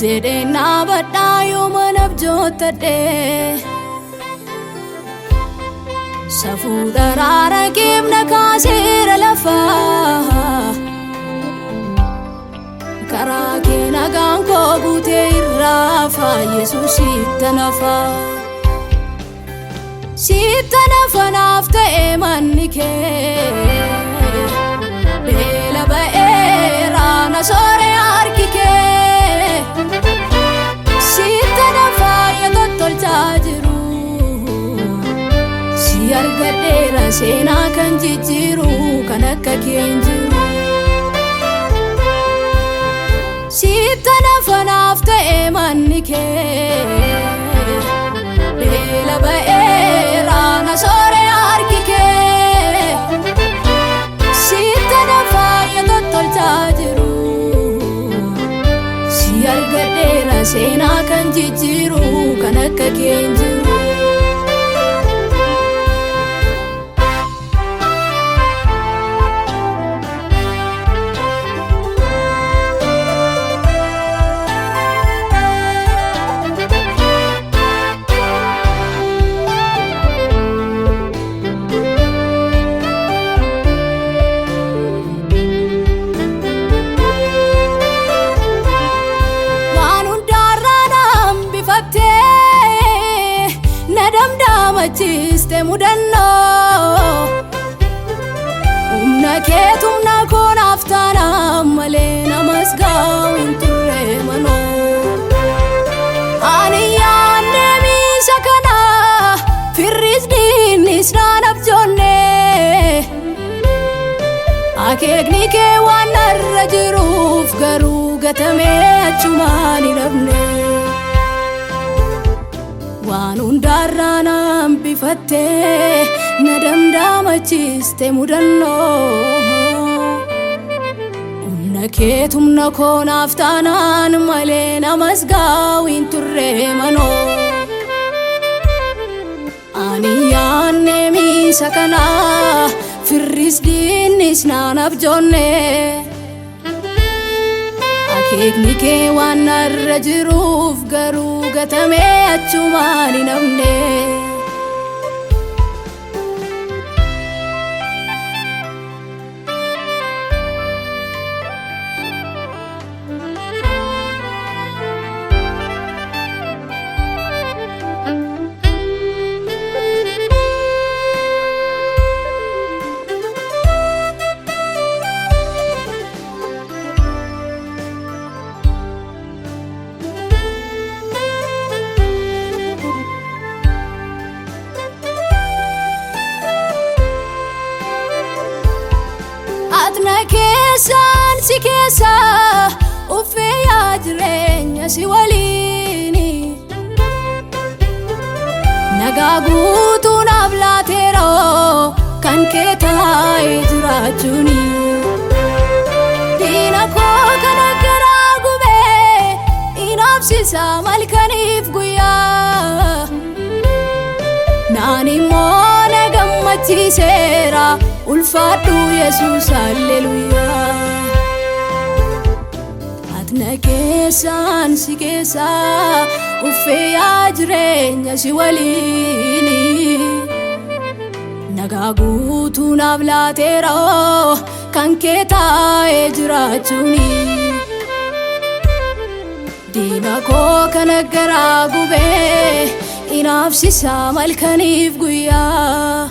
jedhena badhaayoo manabjootadhe safuu daraara keemna kaaseera lafaa karaa kee nagaan koo guutee irraafa Yesuusitti nafa naaf ta'e manni kee beela ba'eera na soore harki kee sitti nafa tottolchaa jiru si argadheera seenaa kan jijjiiru kan akka kee hin jiru sitti nafa naaf ta'e manni kee beela ba'eera na soore harki kee sitti nafa tottolchaa jiru si argadheera seenaa kan jijjiiru kan akka kee hin jiru Machiste mudanno umna keetumna koon aftaana malee namas gaawin turre mano ani yaanne miisa kana firris diinnis naan abjoonne akeekni kee waan narra jiruuf garuu gatamee achumaan hin hafne waan hundaarraa naan bifattee na damdaamachiste mudannoo humna keetumna koonaaf taanaan malee namas gaawin turre manoo ani yaanne miisa kana firris diinnis naan abjoonne akeekni kee waan narra jiruuf garuu gatamee achumaan hin hafne Keesaan si keessa uffeeyaa jireenya si waliini nagaa guutuu naaf laateera kan kee taa'ee jiraachuuni diina koo kana garaa gubee inaafsisa malkaniif guyyaa naan immoo na gammachiiseera ulfaadhu Yesuus halleluuyaa atna keessaan si keessa uffeeyaa jireenya si waliini nagaa guutuu naaf laateera kan kee taa'ee jiraachuuni diina koo kana garaa gubee inaafsisa malkaniif guyyaa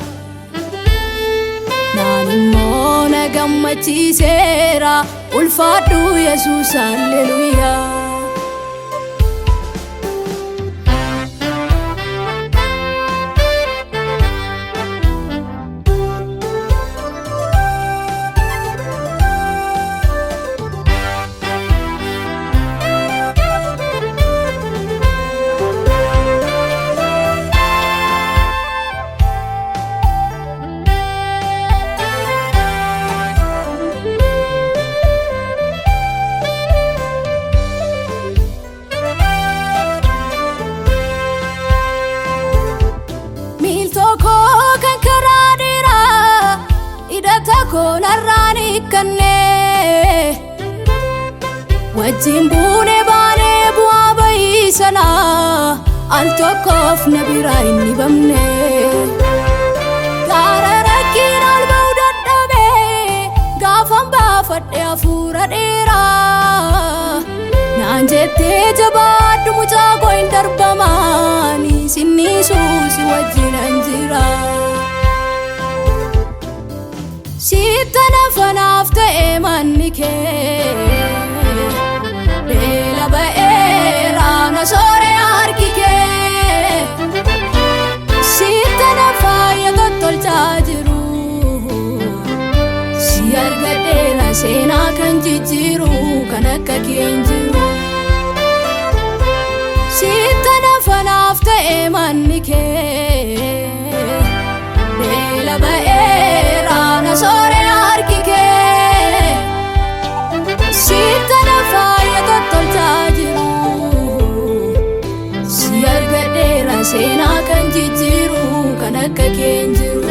naan immoo na gammachiiseera ulfaadhu Yesuus halleluuyaa kon arrani kanne wajjin buune baane sana al tokkoof na biraa inni bamne gaara rakkiin ol ba'uu dadhabee gaafan baafadhe hafuura dheeraa naan jettee jabaadhu mucaa koo hin darbamaani sinniisuu si wajjinan jira sittana fanaaf ta'e manni kee beela ba'eera na soore harki kee sittana faaya tottolchaa jiru si argadheera seenaa kan jijjiiru kan akka keen jiru sittana fanaaf ta'e manni kee beela ba'eera na soore harki kee sittana faaya tottolchaa jiru si argadheera seenaa kan jijjiiru kan akka keen jiru